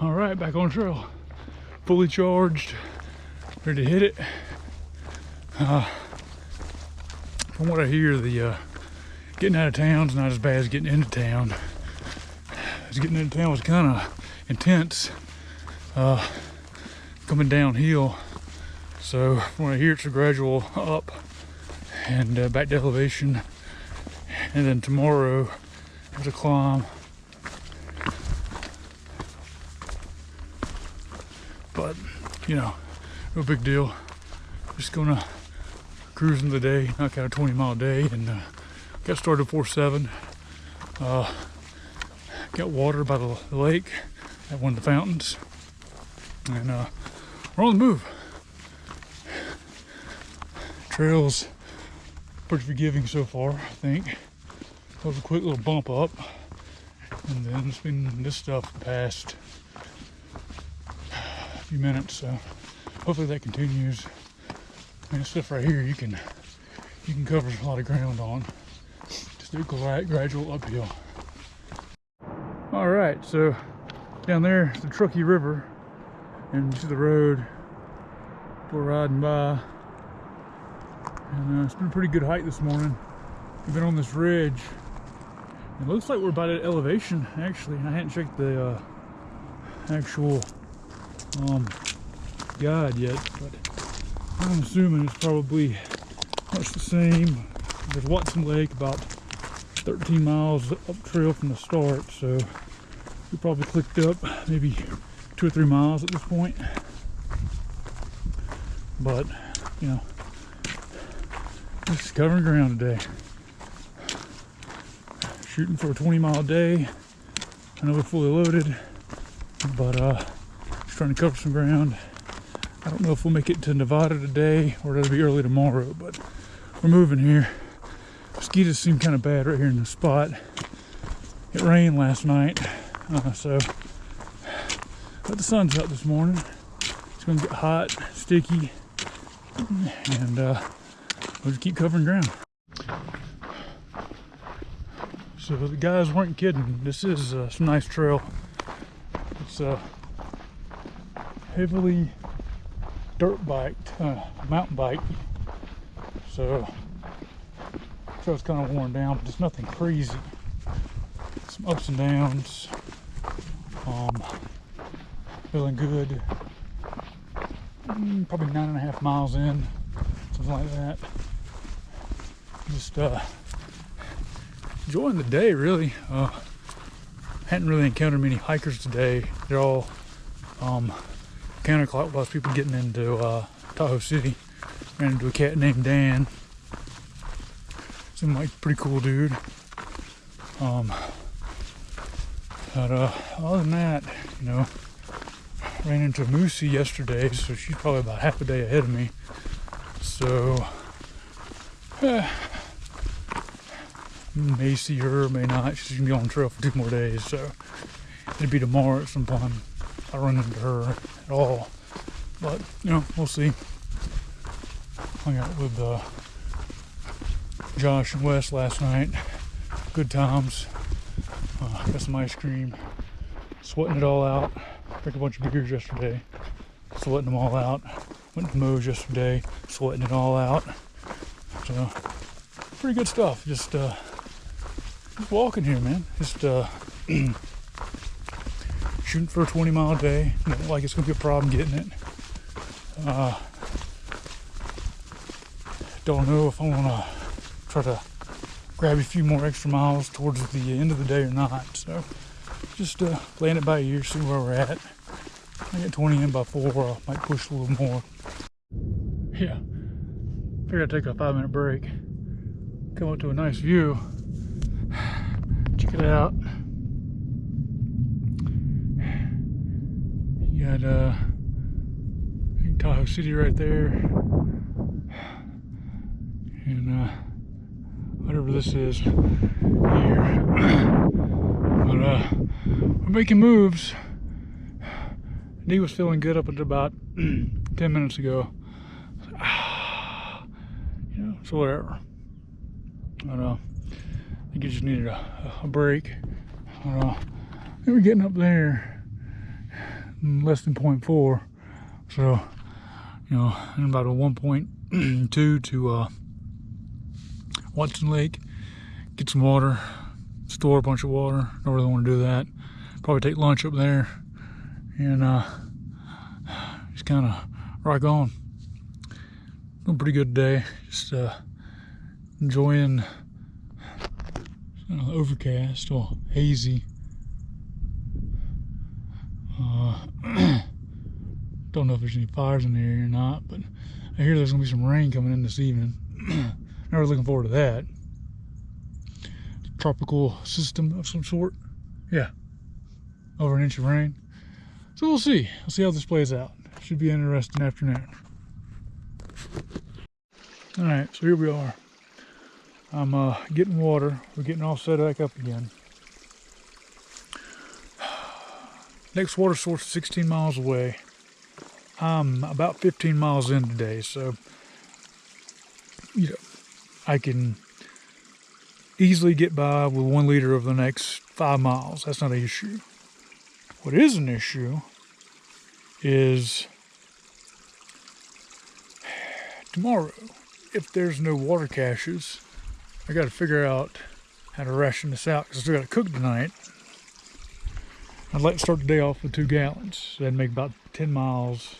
All right, back on the trail, fully charged, ready to hit it. From what I hear, the getting out of town's not as bad as getting into town. Getting into town was kind of intense, coming downhill. So from what I hear, it's a gradual up and back to elevation, and then tomorrow there's a climb. But you know, no big deal. Just gonna cruise in the day, knock out a 20-mile day, and got started 4:07. Got water by the lake at one of the fountains, and we're on the move. Trail's pretty forgiving so far, I think. That was a quick little bump up, and then it's been this stuff the past few minutes, so hopefully that continues. I mean, this stuff right here you can cover a lot of ground on. Just a gradual uphill. All right, so down there is the Truckee River, and you see the road we're riding by. And it's been a pretty good hike this morning. We've been on this ridge. It looks like we're about at elevation, actually. I hadn't checked the actual guide yet, but I'm assuming it's probably much the same. There's Watson Lake about 13 miles up trail from the start, so we probably clicked up maybe 2 or 3 miles at this point. But you know, just covering ground today. Shooting for a 20-mile day. I know we're fully loaded, but just trying to cover some ground. I don't know if we'll make it to Nevada today or it'll be early tomorrow, but we're moving here. Mosquitoes seem kind of bad right here in this spot. It rained last night, but the sun's out this morning. It's gonna get hot, sticky, and we'll just keep covering ground. So the guys weren't kidding. This is some nice trail. It's heavily dirt biked, mountain bike. So the trail's kind of worn down, but it's nothing crazy. Some ups and downs. Feeling good. Probably 9.5 miles in, something like that. Just enjoying the day, really. Hadn't really encountered many hikers today. They're all counterclockwise people getting into Tahoe City. Ran into a cat named Dan. Seemed like a pretty cool dude. But other than that, you know, ran into Moosey yesterday, so she's probably about half a day ahead of me. So may see her, may not. She's gonna be on the trail for 2 more days, so it'd be tomorrow at some point if I run into her at all. But you know, we'll see. Hung out with Josh and Wes last night. Good times. Got some ice cream. Sweating it all out. Drank a bunch of beers yesterday. Sweating them all out. Went to Moe's yesterday. Sweating it all out. So pretty good stuff. Just walking here, man. Just shooting for a 20-mile day. Don't like it's gonna be a problem getting it. Don't know if I wanna try to grab a few more extra miles towards the end of the day or not. So just playing it by ear, see where we're at. I get 20 in by 4, I might push a little more. Yeah, figured I'd take a 5-minute break. Come up to a nice view. Check it out. You got Tahoe City right there. And whatever this is here. But we're making moves. Knee was feeling good up until about 10 minutes ago. You know, so whatever. But I think it just needed a break. But we're getting up there. less than 0.4. So, you know, I'm about a 1.2 to Watson Lake. Get some water, store a bunch of water. Don't really want to do that. Probably take lunch up there and just kind of rock on. Doing pretty good today. Just enjoying overcast or hazy. Don't know if there's any fires in the area or not, but I hear there's gonna be some rain coming in this evening. Not really looking forward to that. Tropical system of some sort. Yeah, over an inch of rain. So we'll see. We'll see how this plays out. Should be an interesting afternoon. All right, so here we are. I'm getting water. We're getting all set back up again. Next water source is 16 miles away. I'm about 15 miles in today, so you know I can easily get by with 1 liter over the next 5 miles. That's not an issue. What is an issue is tomorrow, if there's no water caches, I got to figure out how to ration this out because I still got to cook tonight. I'd like to start the day off with 2 gallons. That'd make about 10 miles,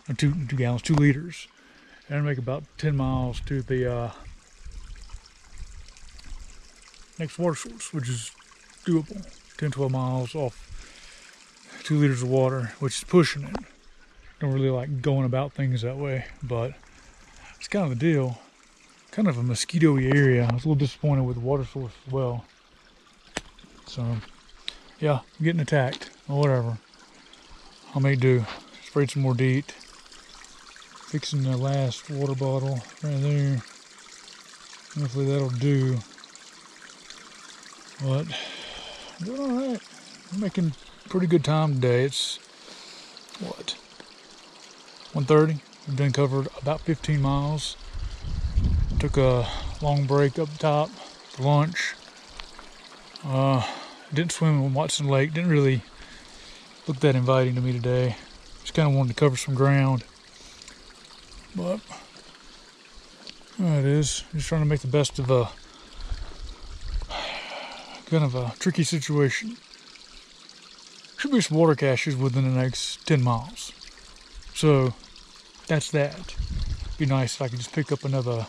or 2 gallons, 2 liters. That'd make about 10 miles to the next water source, which is doable. 10, 12 miles off 2 liters of water, which is pushing it. Don't really like going about things that way, but it's kind of the deal. Kind of a mosquito-y area. I was a little disappointed with the water source as well. So, yeah, I'm getting attacked or whatever. I may do. Sprayed some more DEET. Fixing the last water bottle right there. Hopefully that'll do. But doing all right. I'm making pretty good time today. It's what? 1:30. We've done covered about 15 miles. Took a long break up top for lunch. Didn't swim in Watson Lake. Didn't really look that inviting to me today. Just kind of wanted to cover some ground. But there it is. Just trying to make the best of a kind of a tricky situation. Should be some water caches within the next 10 miles. So that's that. Be nice if I could just pick up another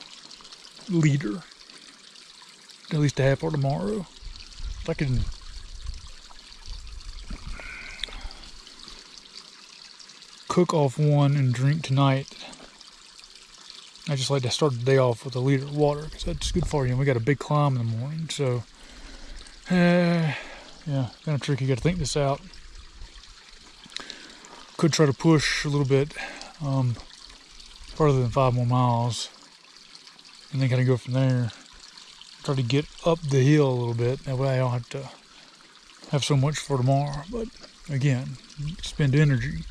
liter. At least a half or tomorrow. If I can cook off 1 and drink tonight. I just like to start the day off with a liter of water because that's good for you. And we got a big climb in the morning, so yeah, kind of tricky. Got to think this out. Could try to push a little bit further than 5 more miles, and then kind of go from there. Try to get up the hill a little bit. That way I don't have to have so much for tomorrow. But again, spend energy.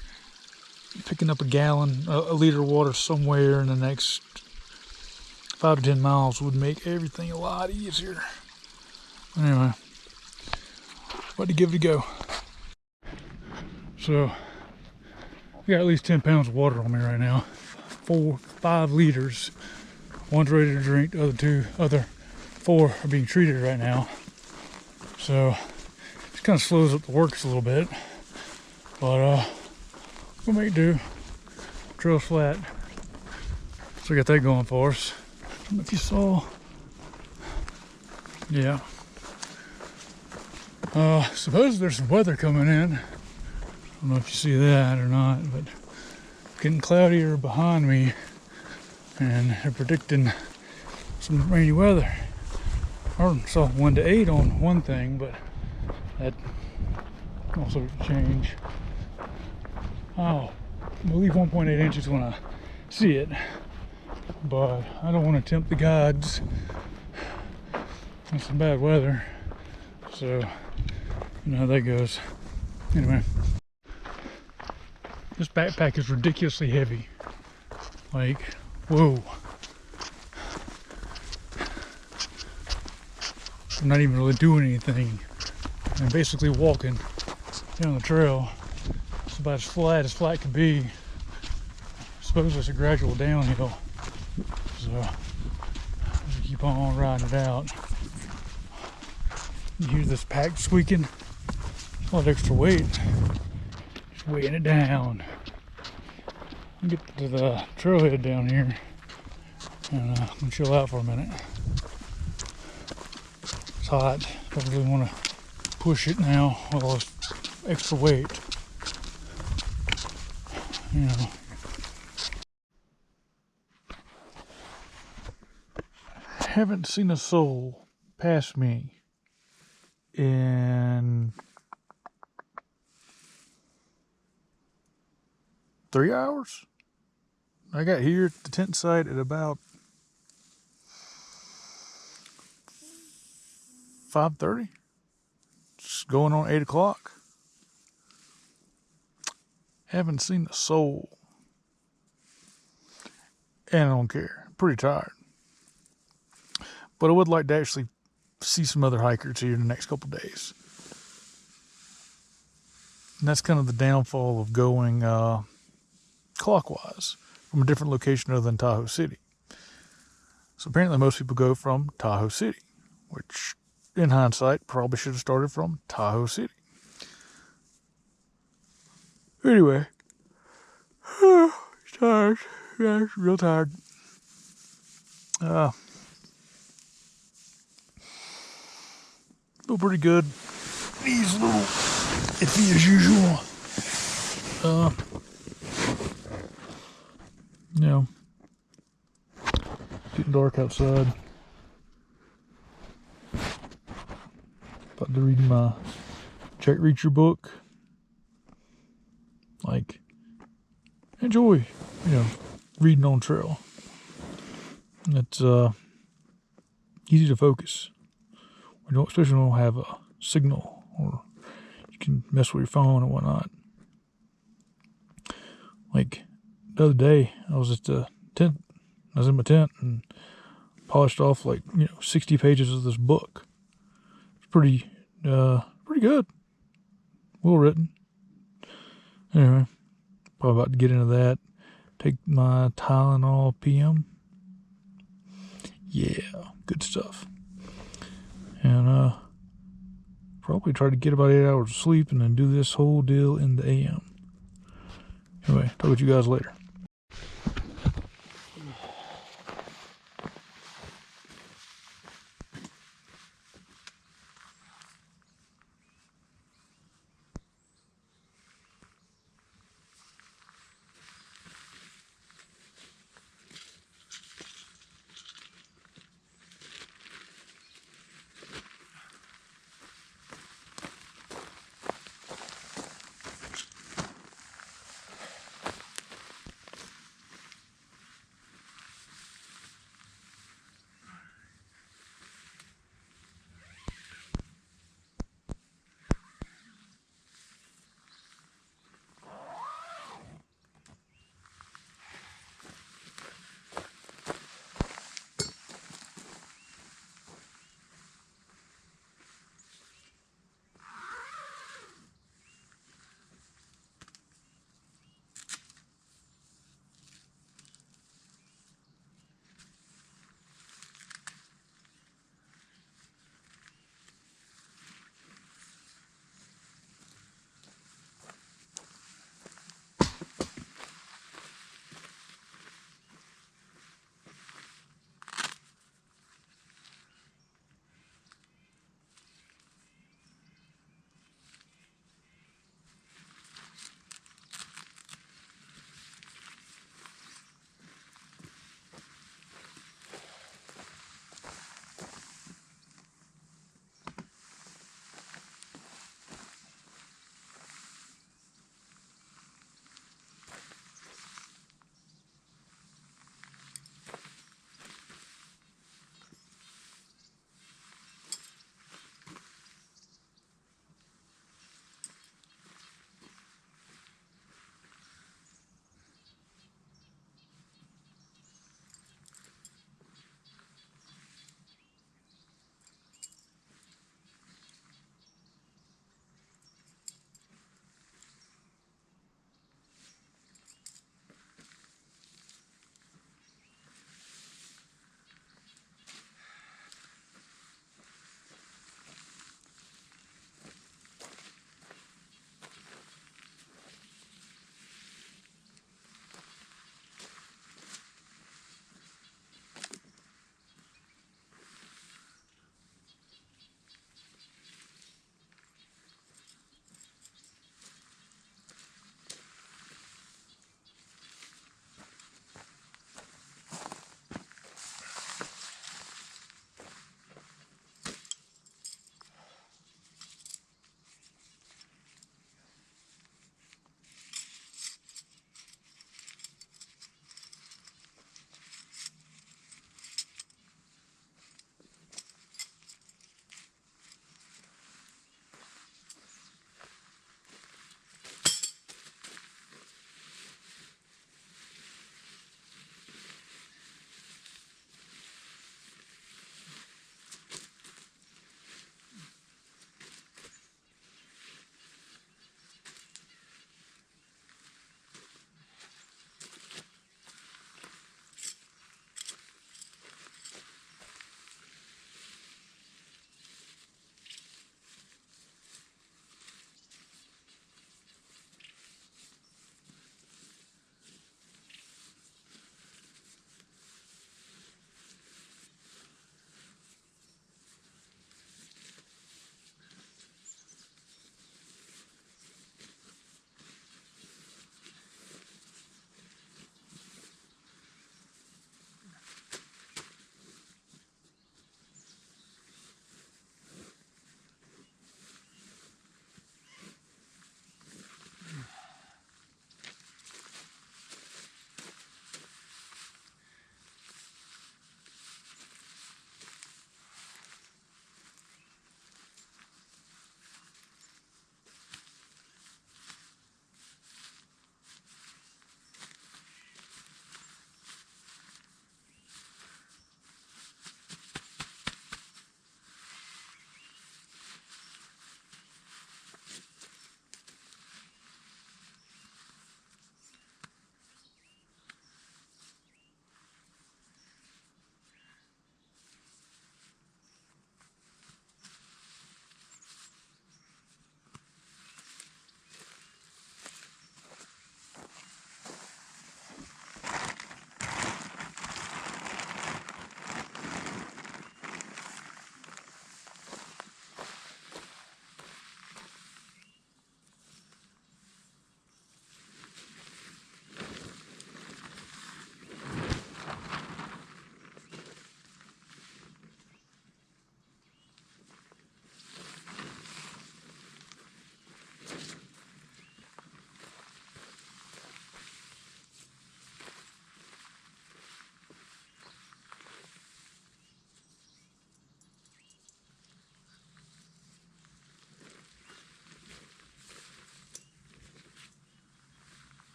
Picking up a liter of water somewhere in the next 5 to 10 miles would make everything a lot easier. Anyway, about to give it a go. So, I got at least 10 pounds of water on me right now. 5 liters. 1's ready to drink. The other 4 are being treated right now. So, it kind of slows up the works a little bit. But, we'll make do. Trail's flat. So we got that going for us. I don't know if you saw. Yeah. Suppose there's some weather coming in. I don't know if you see that or not, but it's getting cloudier behind me, and they're predicting some rainy weather. I saw 1 to 8 on one thing, but that also change. I believe 1.8 inches when I see it, but I don't want to tempt the gods with some bad weather, so you know how that goes. Anyway, this backpack is ridiculously heavy. Like, whoa. I'm not even really doing anything. I'm basically walking down the trail. It's about as flat could be. Supposedly it's a gradual downhill. So just keep on riding it out. You hear this pack squeaking? A lot of extra weight. Just weighing it down. I'll get to the trailhead down here and I'm gonna chill out for a minute. It's hot. Don't really want to push it now with all this extra weight. You know. Haven't seen a soul pass me in 3 hours. I got here at the tent site at about 5:30. It's going on 8 o'clock. Haven't seen a soul. And I don't care. I'm pretty tired. But I would like to actually see some other hikers here in the next couple of days. And that's kind of the downfall of going clockwise from a different location other than Tahoe City. So apparently most people go from Tahoe City, which in hindsight probably should have started from Tahoe City. Anyway, tired. Yeah, real tired. Feel pretty good. Knees a little iffy as usual. You know, getting dark outside. About to read my Check Reacher book. Like, enjoy, reading on trail. It's easy to focus. Especially when you don't have a signal or you can mess with your phone and whatnot. Like the other day, I was at the tent. I was in my tent and polished off 60 pages of this book. It's pretty good. Well written. Anyway, probably about to get into that. Take my Tylenol PM. Yeah, good stuff. And probably try to get about 8 hours of sleep and then do this whole deal in the AM. Anyway, talk with you guys later.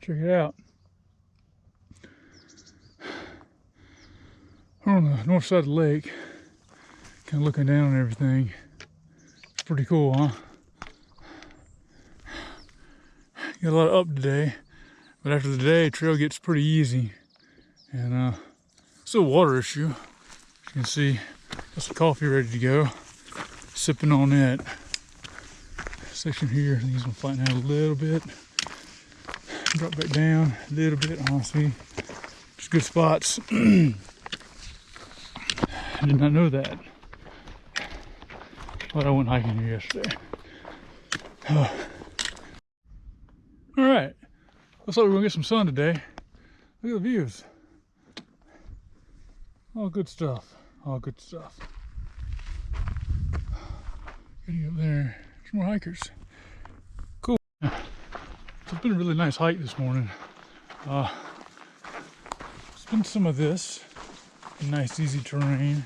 Check it out. We're on the north side of the lake, kind of looking down on everything. It's pretty cool, huh? Got a lot of up today, but after the day, trail gets pretty easy. And still a water issue. As you can see, got some coffee ready to go. Sipping on it. Section here, I think it's gonna flatten out a little bit. Drop back down a little bit, honestly. Just good spots. I did not know that. But I went hiking here yesterday. Alright. Looks like we're gonna get some sun today. Look at the views. All good stuff. All good stuff. Getting up there. There's more hikers. Cool. So it's been a really nice hike this morning. It's been some of this. Nice easy terrain.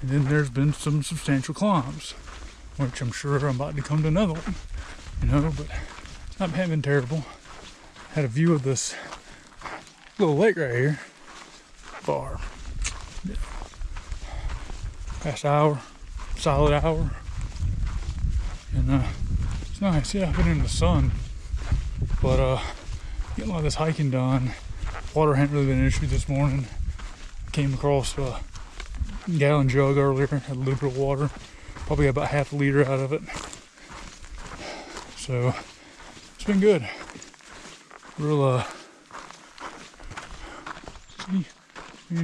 And then there's been some substantial climbs, which I'm sure I'm about to come to another one. You know, but it's not been terrible. Had a view of this little lake right here. Far. Yeah. Past hour, solid hour. And it's nice. Yeah, I've been in the sun. But getting a lot of this hiking done. Water hadn't really been an issue this morning. Came across a gallon jug earlier, had a little bit of water. Probably about half a liter out of it. So it's been good. Real see, I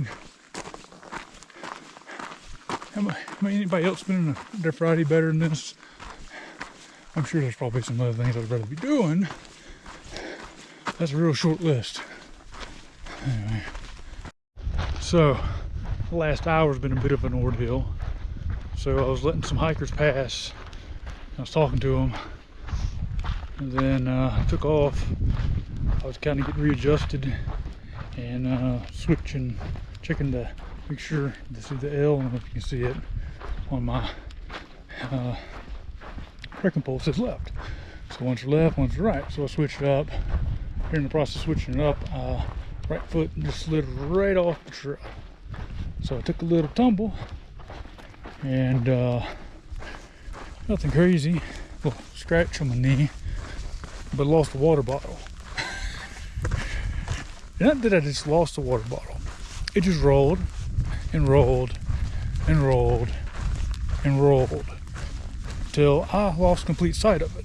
mean, anybody else been in their Friday better than this? I'm sure there's probably some other things I'd rather be doing. That's a real short list. Anyway, so the last hour's been a bit of an ordeal. So I was letting some hikers pass. I was talking to them, and then I took off. I was kind of getting readjusted and switching, checking to make sure to see the L. I don't know if you can see it on my wrecking pole. It says left. So one's left, one's right. So I switched up. Here in the process of switching it up, right foot just slid right off the trail. So I took a little tumble and nothing crazy. Well, scratch on my knee, but lost a water bottle. Not that I just lost the water bottle. It just rolled and rolled and rolled and rolled till I lost complete sight of it.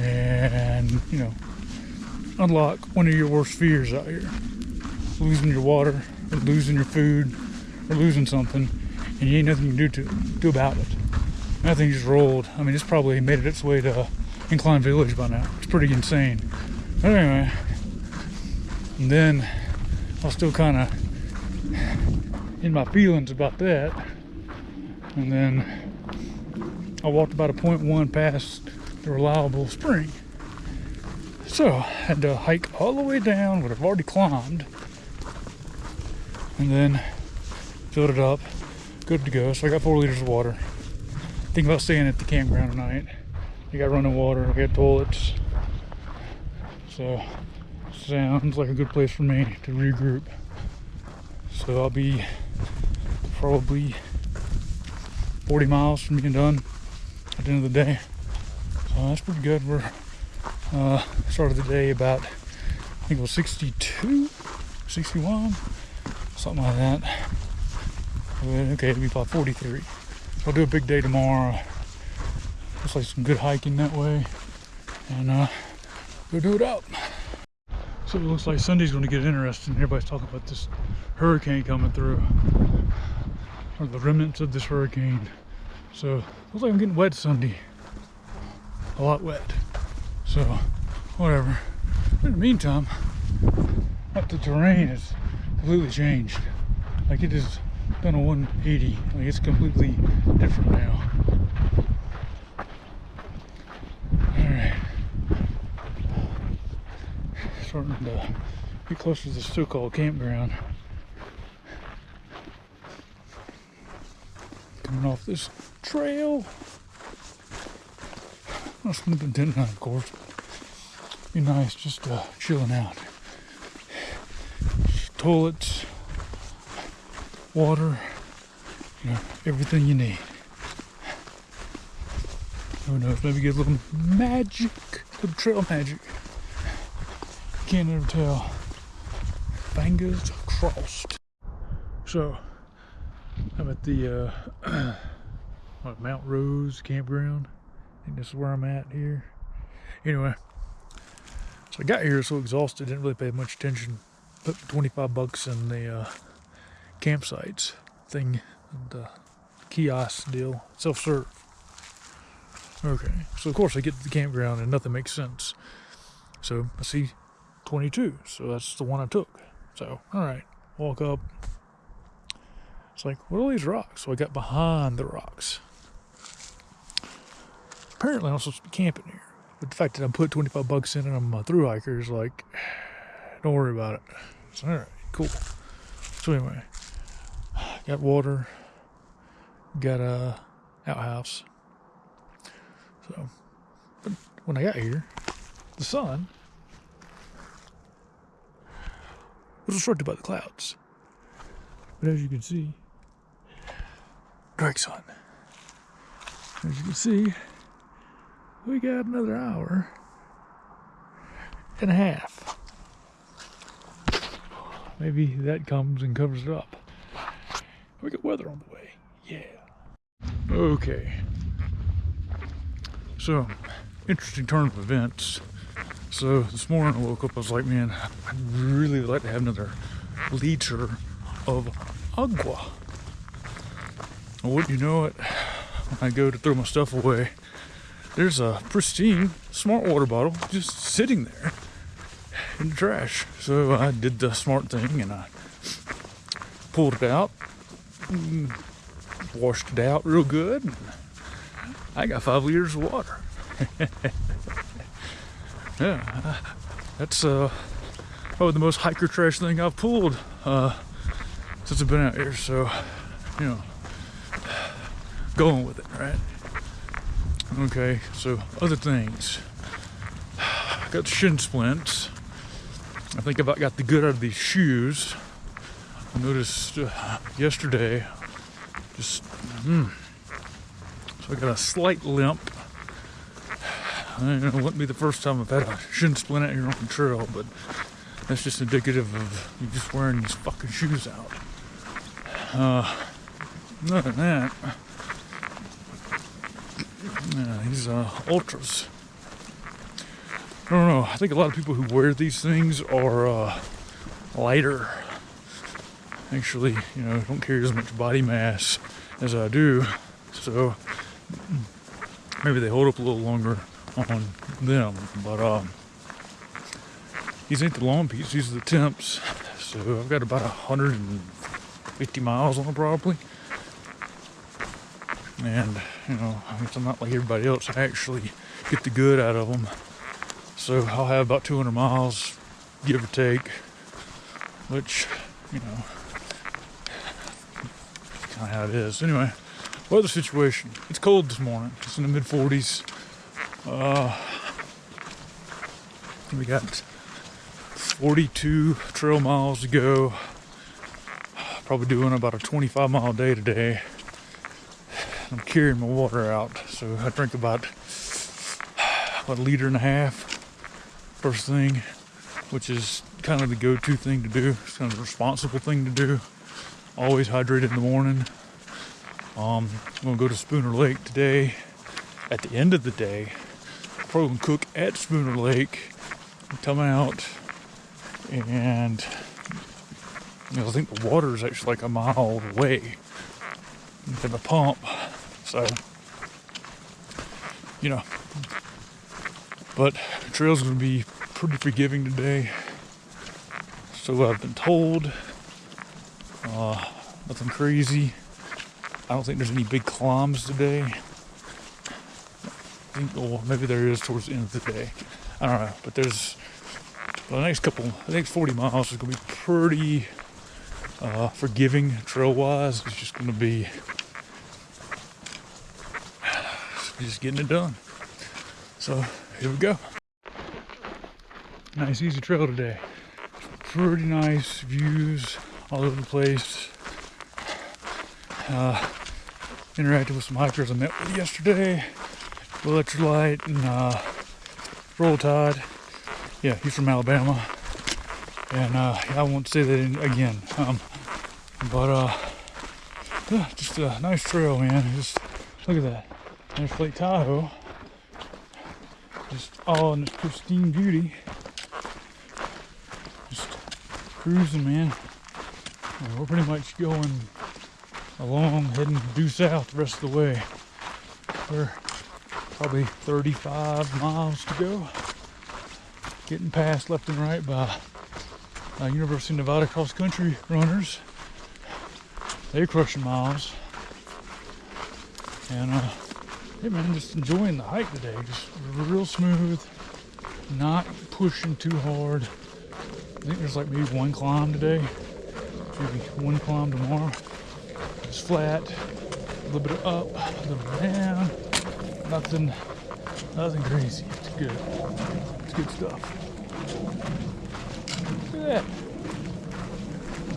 And, you know, unlock one of your worst fears out here. Losing your water, or losing your food, or losing something, and you ain't nothing you can do about it. That thing just rolled. I mean, it's probably made it its way to Incline Village by now. It's pretty insane. But anyway, and then I was still kind of in my feelings about that. And then I walked about a 0.1 past the reliable spring. So I had to hike all the way down what I've already climbed. And then filled it up. Good to go. So I got 4 liters of water. Think about staying at the campground tonight. We got running water, we got toilets. So sounds like a good place for me to regroup. So I'll be probably 40 miles from being done at the end of the day. So that's pretty good. We're started the day about, I think it was 62, 61, something like that. Okay, it'll be about 43. So I'll do a big day tomorrow. Looks like some good hiking that way. And go do it up. So it looks like Sunday's going to get interesting. Everybody's talking about this hurricane coming through, or the remnants of this hurricane. So it looks like I'm getting wet Sunday. A lot wet. So whatever. In the meantime, the terrain has completely changed. Like it has done a 180. Like it's completely different now. Alright. Starting to get closer to the so-called campground. Coming off this trail. Not snooping tent, of course. be nice just chilling out. Toilets, water, everything you need. Who knows, maybe get a little magic, little trail magic. Can't ever tell. Fingers crossed. So, I'm at the Mount Rose campground. I think this is where I'm at here. Anyway, so I got here so exhausted, didn't really pay much attention. Put $25 in the campsites thing, the kiosk deal, self-serve. Okay, so of course I get to the campground and nothing makes sense. So I see 22, so that's the one I took. So, alright, walk up. It's like, what are all these rocks? So I got behind the rocks. Apparently I'm supposed to be camping here. But the fact that I put $25 in and I'm a thru hiker is like, don't worry about it. So, alright, cool. So anyway, got water, got a outhouse. So, but when I got here, the sun was obstructed by the clouds. But as you can see, dark sun. As you can see, we got another hour and a half. Maybe that comes and covers it up. We got weather on the way. Yeah. Okay. So, interesting turn of events. So this morning I woke up, I was like, man, I'd really like to have another liter of agua. Well, wouldn't you know it, when I go to throw my stuff away, there's a pristine smart water bottle just sitting there in the trash. So I did the smart thing and I pulled it out, washed it out real good, and I got 5 liters of water. Yeah, that's probably the most hiker trash thing I've pulled since I've been out here. So, going with it, right? Okay, so other things. Got shin splints. I think I've got the good out of these shoes. I noticed yesterday, so I got a slight limp. It wouldn't be the first time I've had a shin splint out here on the trail, but that's just indicative of you just wearing these fucking shoes out. Other than that, these ultras. I don't know. I think a lot of people who wear these things are lighter. Actually, don't carry as much body mass as I do, so maybe they hold up a little longer on them. But these ain't the long piece, these are the temps. So I've got about 150 miles on them probably. And I guess I'm not like everybody else. I actually get the good out of them. So I'll have about 200 miles, give or take, which, kind of how it is. Anyway, weather situation. It's cold this morning. It's in the mid 40s. We got 42 trail miles to go. Probably doing about a 25-mile day today. I'm carrying my water out, so I drink about a liter and a half first thing, which is kind of the go-to thing to do. It's kind of the responsible thing to do. Always hydrate in the morning. I'm gonna go to Spooner Lake today. At the end of the day, probably gonna cook at Spooner Lake, come out, and I think the water is actually like a mile away. Have a pump, so but the trail's gonna be pretty forgiving today, so I've been told. Nothing crazy. I don't think there's any big climbs today. Well, maybe there is towards the end of the day. I don't know, but there's the next 40 miles is gonna be pretty forgiving trail-wise. It's just gonna be just getting it done. So here we go. Nice easy trail today. Pretty nice views all over the place. Interacted with some hikers I met with yesterday. Electrolyte and Roll Tide. Yeah, he's from Alabama. And I won't say that again. Just a nice trail, man. Just look at that. There's Lake Tahoe. Just all in its pristine beauty. Just cruising, man. And we're pretty much going along, heading due south the rest of the way. We're probably 35 miles to go. Getting passed left and right by University of Nevada cross country runners. They're crushing miles. And hey man, just enjoying the hike today. Just real smooth, not pushing too hard. I think there's like maybe one climb today, maybe one climb tomorrow. It's flat, a little bit of up, a little bit down. Nothing crazy. It's good. It's good stuff. Look at that.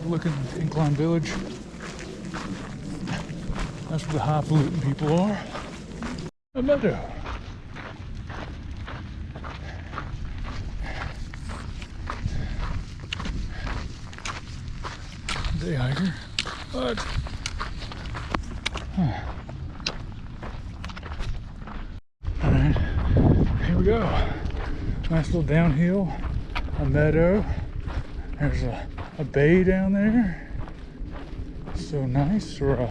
Looking at Incline Village. That's where the highfalutin people are. A meadow. Day hiker, but all right, here we go. Nice little downhill, a meadow. There's a bay down there. So nice, or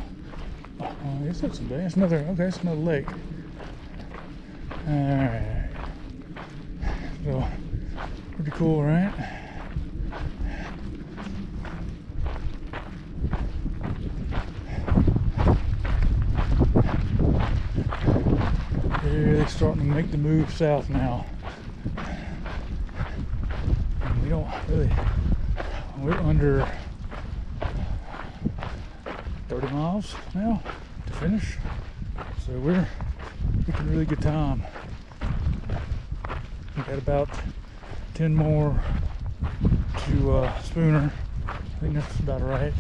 I guess that's a bay. It's another. Okay, it's another lake. All right. So pretty cool, right? They're starting to make the move south now. And we don't really. We're under 30 miles now to finish, so we're making a really good time. We got about 10 more to Spooner. I think that's about right.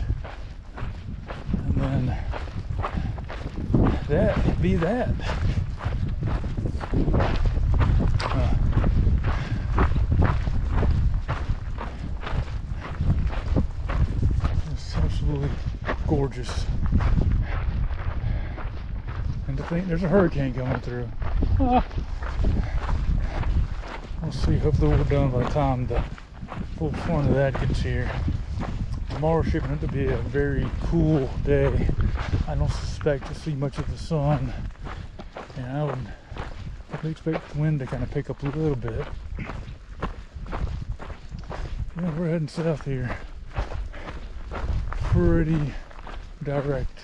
And then that be that. It's absolutely gorgeous. And to think there's a hurricane coming through. We'll see. Hopefully we're done by the time the full front of that gets here. Tomorrow's shaping up to be a very cool day. I don't suspect to see much of the sun, and I would expect the wind to kind of pick up a little bit. Yeah, we're heading south here. Pretty direct.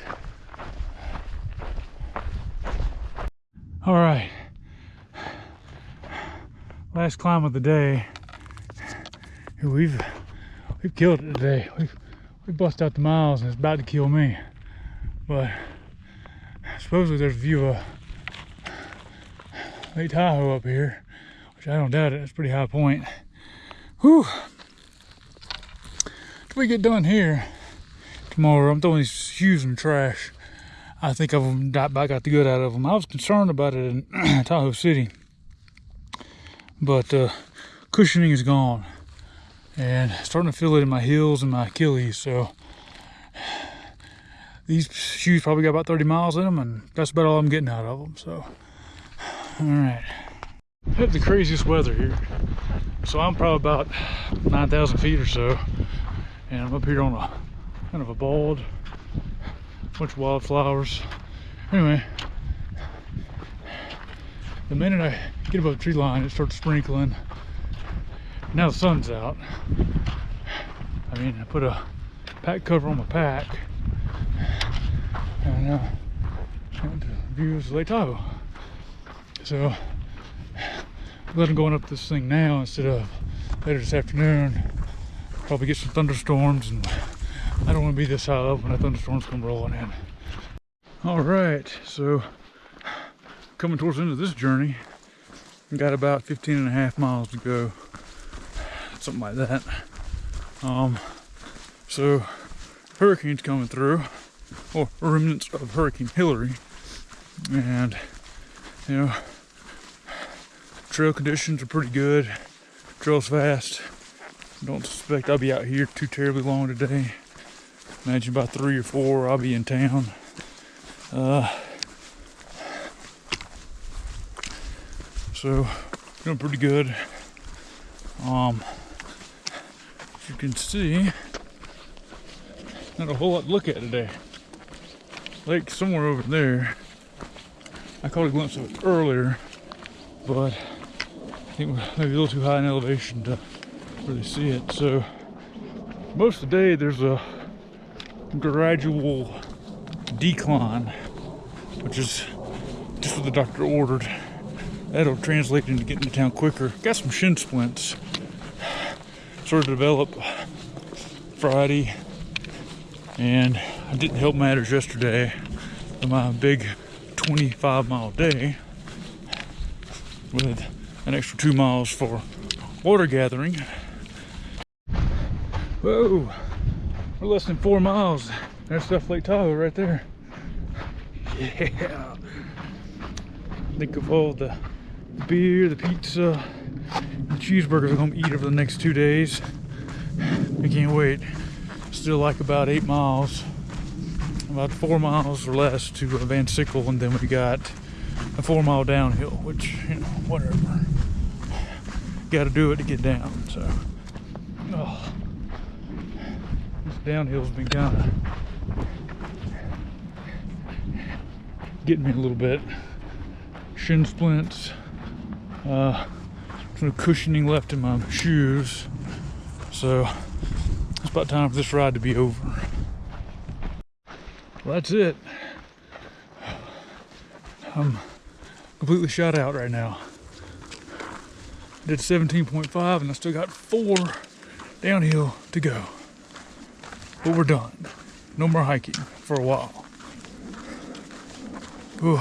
All right, last climb of the day. We've killed it today. We bust out the miles and it's about to kill me. But supposedly there's a view of Lake Tahoe up here, which I don't doubt it. It's a pretty high point. Whew. Till we get done here tomorrow, I'm throwing these shoes in the trash. I think I got the good out of them. I was concerned about it in Tahoe City, but cushioning is gone, and starting to feel it in my heels and my Achilles. So these shoes probably got about 30 miles in them, and that's about all I'm getting out of them. So, all right. Had the craziest weather here. So I'm probably about 9,000 feet or so, and I'm up here on a kind of a bald, bunch of wildflowers. Anyway, the minute I get above the tree line, it starts sprinkling. Now the sun's out. I mean, I put a pack cover on my pack, and the view is Lake Tahoe. So I'm glad I'm going up this thing now instead of later this afternoon. Probably get some thunderstorms, and I don't want to be this high up when the thunderstorms come rolling in. All right, so coming towards the end of this journey, got about 15 and a half miles to go. something like that. So hurricane's coming through, or remnants of Hurricane Hillary, and you know, trail conditions are pretty good. Trail's fast. Don't suspect I'll be out here too terribly long today. Imagine by 3 or 4 I'll be in town. So doing pretty good. As you can see, not a whole lot to look at today. Lake somewhere over there. I caught a glimpse of it earlier, but I think we're maybe a little too high in elevation to really see it. So most of the day there's a gradual decline, which is just what the doctor ordered. That'll translate into getting to town quicker. Got some shin splints. Started to develop Friday, and I didn't help matters yesterday for my big 25-mile day with an extra 2 miles for water gathering. Whoa, we're less than 4 miles. There's stuff Lake Tahoe right there. Yeah. Think of all the beer, the pizza, the cheeseburgers I'm gonna eat over the next 2 days. I can't wait. Still like about 8 miles, about 4 miles or less to Van Sickle, and then we got a 4-mile downhill, which, you know, whatever. Got to do it to get down. So, this downhill's been kind of getting me a little bit. Shin splints. There's no cushioning left in my shoes, so it's about time for this ride to be over. Well, that's it. I'm completely shot out right now. Did 17.5 and I still got 4 downhill to go. But we're done. No more hiking for a while. Whew.